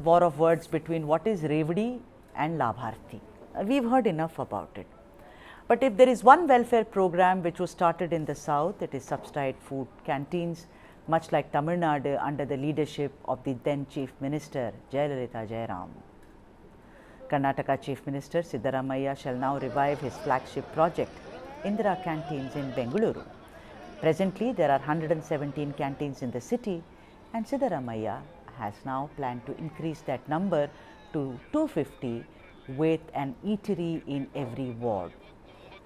war of words between what is Revdi and Labharthi. We've heard enough about it. But if there is one welfare program which was started in the south, it is subsidized food canteens, much like Tamil Nadu under the leadership of the then Chief Minister Jayalalitha Jayaram. Karnataka Chief Minister Siddaramaiah shall now revive his flagship project, Indira Canteens in Bengaluru. Presently, there are 117 canteens in the city, and Siddaramaiah has now planned to increase that number to 250 with an eatery in every ward.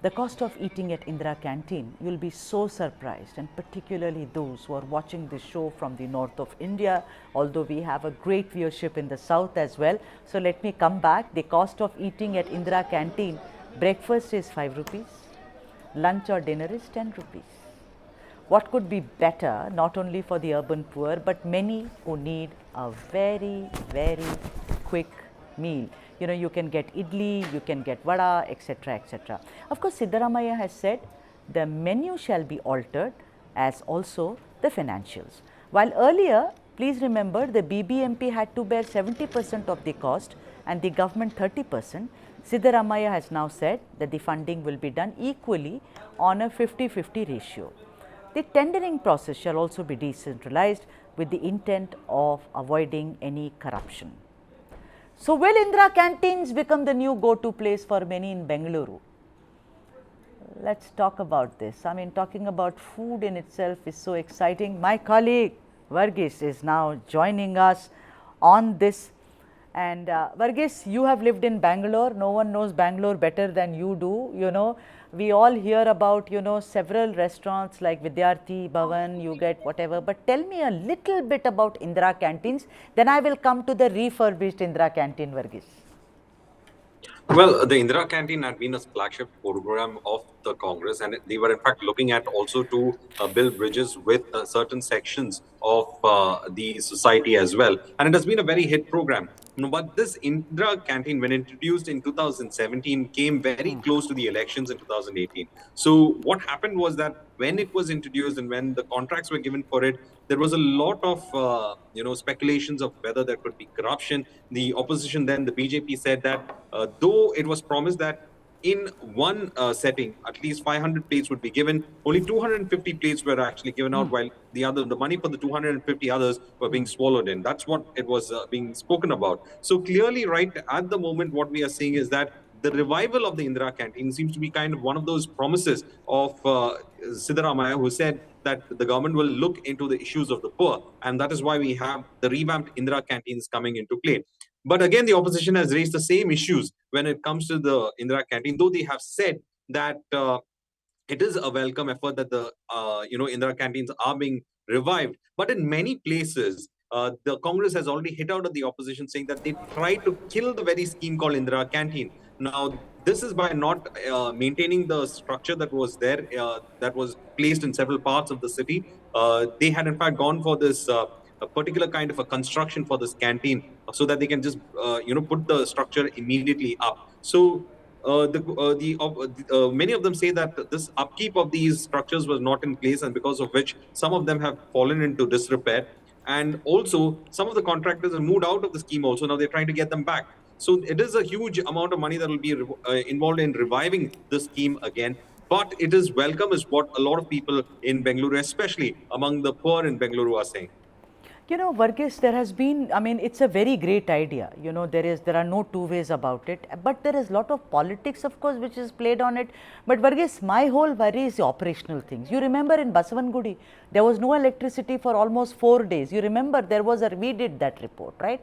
The cost of eating at Indira Canteen, you will be so surprised, and particularly those who are watching this show from the north of India, although we have a great viewership in the south as well. So let me come back. The cost of eating at Indira Canteen, breakfast is 5 rupees, lunch or dinner is 10 rupees. What could be better, not only for the urban poor, but many who need a very, very quick meal? You know, you can get idli, you can get vada, etc., etc. Of course, Siddaramaiah has said the menu shall be altered as also the financials. While earlier, please remember, the BBMP had to bear 70% of the cost and the government 30%. Siddaramaiah has now said that the funding will be done equally on a 50-50 ratio. The tendering process shall also be decentralized with the intent of avoiding any corruption. So, will Indira Canteens become the new go-to place for many in Bengaluru? Let's talk about this. I mean, talking about food in itself is so exciting. My colleague Verghese is now joining us on this. And Verghese, you have lived in Bangalore. No one knows Bangalore better than you do. You know, we all hear about, you know, several restaurants like Vidyarthi Bhavan, you get whatever. But tell me a little bit about Indira Canteens. Then I will come to the refurbished Indira Canteen, Verghese. Well, the Indira Canteen had been a flagship program of the Congress, and they were in fact looking at also to build bridges with certain sections of the society as well. And it has been a very hit program. No, but this Indira Canteen, when introduced in 2017, came very close to the elections in 2018. So what happened was that when it was introduced and when the contracts were given for it, there was a lot of speculations of whether there could be corruption. The opposition then, the BJP, said that though it was promised that in one setting, at least 500 plates would be given, only 250 plates were actually given out, while the money for the 250 others were being swallowed in. That's what it was being spoken about. So clearly, right at the moment, what we are seeing is that the revival of the Indira Canteen seems to be kind of one of those promises of Siddaramaiah, who said that the government will look into the issues of the poor. And that is why we have the revamped Indira Canteens coming into play. But again, the opposition has raised the same issues when it comes to the Indira Canteen, though they have said that it is a welcome effort that the Indira Canteens are being revived. But in many places, the Congress has already hit out at the opposition, saying that they tried to kill the very scheme called Indira Canteen. Now, this is by not maintaining the structure that was there, that was placed in several parts of the city. They had in fact gone for this a particular kind of a construction for this canteen, so that they can just put the structure immediately up. So many of them say that this upkeep of these structures was not in place, and because of which some of them have fallen into disrepair. And also, some of the contractors have moved out of the scheme also. Now they're trying to get them back. So it is a huge amount of money that will be involved in reviving the scheme again. But it is welcome, is what a lot of people in Bengaluru, especially among the poor in Bengaluru, are saying. You know, Verghese, there has been, I mean, it's a very great idea. You know, there are no two ways about it, but there is a lot of politics, of course, which is played on it. But Verghese, my whole worry is the operational things. You remember in Basavangudi, there was no electricity for almost 4 days. You remember we did that report, right?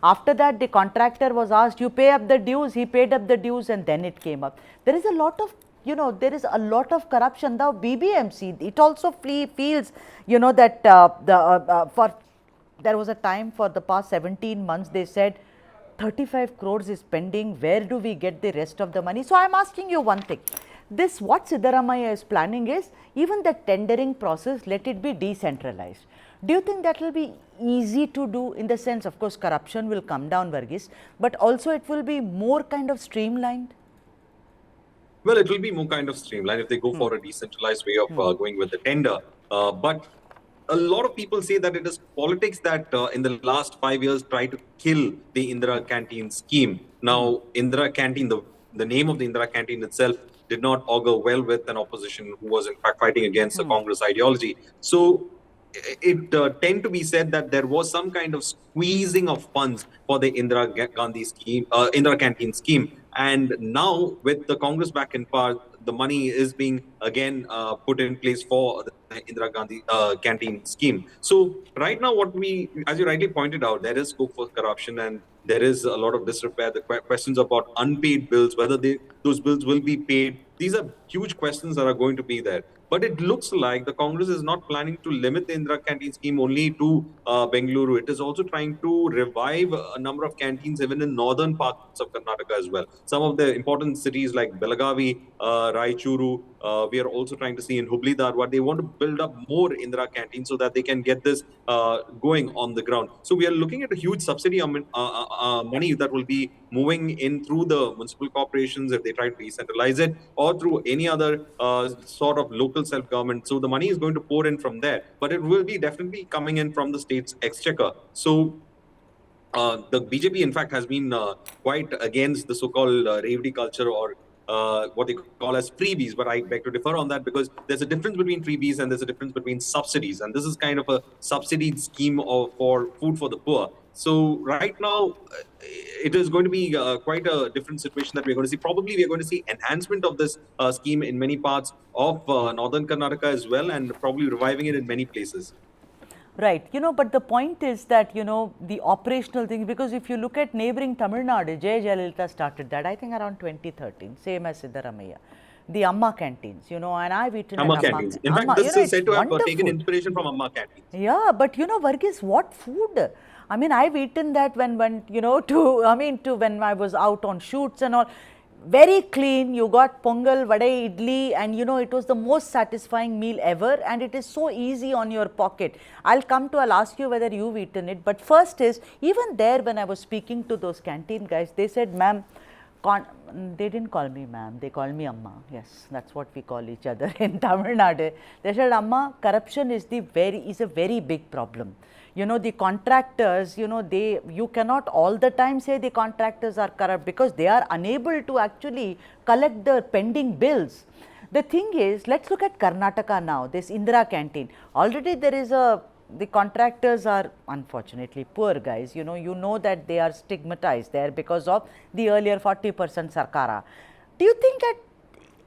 After that, the contractor was asked, you pay up the dues, he paid up the dues, and then it came up. There is a lot of there is a lot of corruption. Now, BBMC, it also feels, that there was a time for the past 17 months, they said 35 crores is pending. Where do we get the rest of the money? So, I am asking you one thing. What Siddaramaiah is planning is, even the tendering process, let it be decentralized. Do you think that will be easy to do, in the sense, of course, corruption will come down, Verghese, but also it will be more kind of streamlined? Well, it will be more kind of streamlined if they go for a decentralized way of going with the tender. But a lot of people say that it is politics that in the last 5 years tried to kill the Indira Canteen scheme. Now, Indira Canteen, the name of the Indira Canteen itself did not augur well with an opposition who was in fact fighting against the Congress ideology. So it tend to be said that there was some kind of squeezing of funds for the Gandhi scheme, Indira Canteen scheme, and now with the Congress back in power, the money is being again put in place for the Indira Gandhi Canteen scheme. So right now, what we, as you rightly pointed out, there is scope for corruption and there is a lot of disrepair. The questions about unpaid bills, whether those bills will be paid, these are huge questions that are going to be there. But it looks like the Congress is not planning to limit the Indira Canteen scheme only to Bengaluru. It is also trying to revive a number of canteens even in northern parts of Karnataka as well. Some of the important cities like Belagavi, Raichuru, we are also trying to see in Hubli Dharwad. They want to build up more Indira Canteens so that they can get this going on the ground. So we are looking at a huge subsidy money that will be moving in through the municipal corporations if they try to decentralize it, or through any other sort of local self-government. So the money is going to pour in from there, but it will be definitely coming in from the state's exchequer. So the BJP, in fact, has been quite against the so-called Revdi culture, or what they call as freebies. But I beg to differ on that, because there's a difference between freebies and there's a difference between subsidies. And this is kind of a subsidied scheme for food for the poor. So right now, it is going to be quite a different situation that we're going to see. Probably we're going to see enhancement of this scheme in many parts of northern Karnataka as well, and probably reviving it in many places. Right, but the point is that, the operational thing, because if you look at neighboring Tamil Nadu, Jay Jayalalitha started that, I think around 2013, same as Siddaramaiah. The Amma canteens, and I've eaten Amma canteens. In fact, this is said to have taken inspiration from Amma canteens. Yeah, but Verghese, what food? I mean, I've eaten that when when I was out on shoots and all. Very clean, you got pongal, vada, idli, and it was the most satisfying meal ever, and it is so easy on your pocket. I'll ask you whether you've eaten it, but first is, even there when I was speaking to those canteen guys, they said, ma'am, they didn't call me ma'am, they called me Amma. Yes, that's what we call each other in Tamil Nadu. They said, Amma, corruption is a very big problem. The contractors, you cannot all the time say the contractors are corrupt, because they are unable to actually collect the pending bills. The thing is, let's look at Karnataka now, this Indira Canteen. Already there is the contractors are unfortunately poor guys, you know that they are stigmatized there because of the earlier 40% Sarkara. Do you think that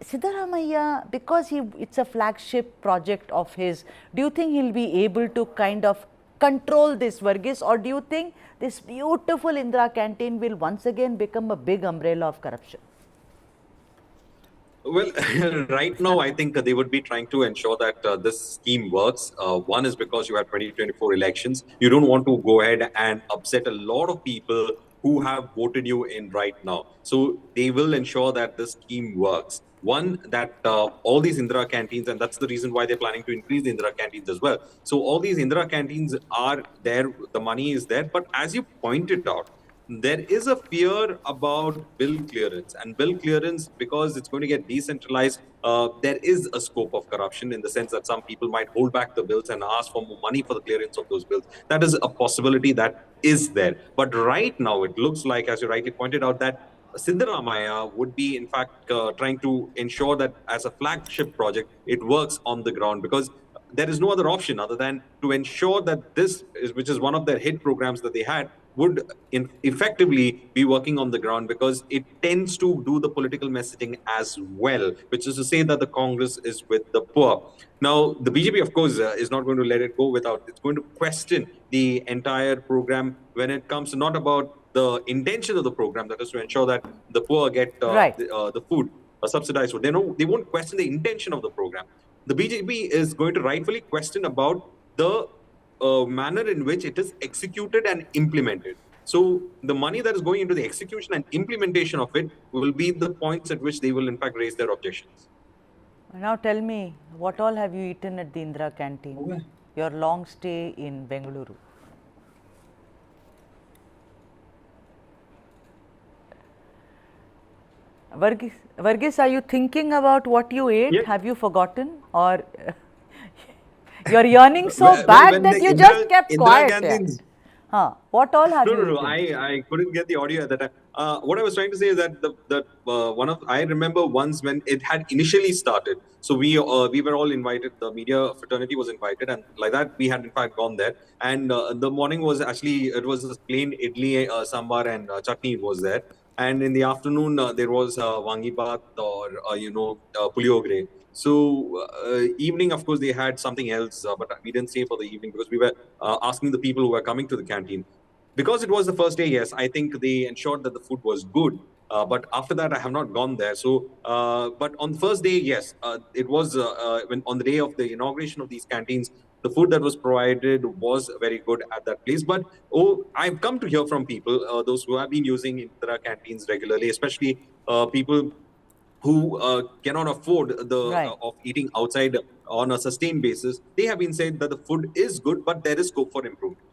Siddaramaiah, because it's a flagship project of his, do you think he'll be able to kind of control this, Verghese, or do you think this beautiful Indira Canteen will once again become a big umbrella of corruption? Well, right now, I think they would be trying to ensure that this scheme works. One is because you have 2024 elections. You don't want to go ahead and upset a lot of people who have voted you in right now. So they will ensure that this scheme works. One, that all these Indira canteens, and that's the reason why they're planning to increase the Indira canteens as well. So all these Indira canteens are there, the money is there. But as you pointed out, there is a fear about bill clearance, and bill clearance, because it's going to get decentralized, there is a scope of corruption, in the sense that some people might hold back the bills and ask for more money for the clearance of those bills. That is a possibility that is there. But right now, it looks like, as you rightly pointed out, that Siddaramaiah would be, in fact, trying to ensure that as a flagship project, it works on the ground, because there is no other option other than to ensure that this, which is one of their hit programs that they had, would effectively be working on the ground, because it tends to do the political messaging as well, which is to say that the Congress is with the poor. Now, the BJP, of course, is not going to let it go without, it's going to question the entire program when it comes to not about the intention of the program, that is to ensure that the poor get the food, subsidized food. They won't question the intention of the program. The BJP is going to rightfully question about the manner in which it is executed and implemented. So the money that is going into the execution and implementation of it will be the points at which they will in fact raise their objections. Now tell me, what all have you eaten at the Indira Canteen? Okay. Your long stay in Bengaluru. Verghese, are you thinking about what you ate? Yes. Have you forgotten, or You're yearning so Well, bad when the that you just kept Indira quiet. Yeah. Canteens. Huh. What all have No, you no, no. eaten? I couldn't get the audio at that time. What I was trying to say is that one of I remember once when it had initially started. So we were all invited. The media fraternity was invited, and like that we had in fact gone there. And the morning was actually it was a plain idli, sambar, and chutney was there. And in the afternoon there was wangi baat or puliogre. So evening, of course, they had something else, but we didn't stay for the evening because we were asking the people who were coming to the canteen. Because it was the first day, yes, I think they ensured that the food was good. But after that, I have not gone there. So, but on the first day, yes, it was when on the day of the inauguration of these canteens, the food that was provided was very good at that place. But I've come to hear from people, those who have been using Indira canteens regularly, especially people who cannot afford the Right. of eating outside on a sustained basis. They have been saying that the food is good, but there is scope for improvement.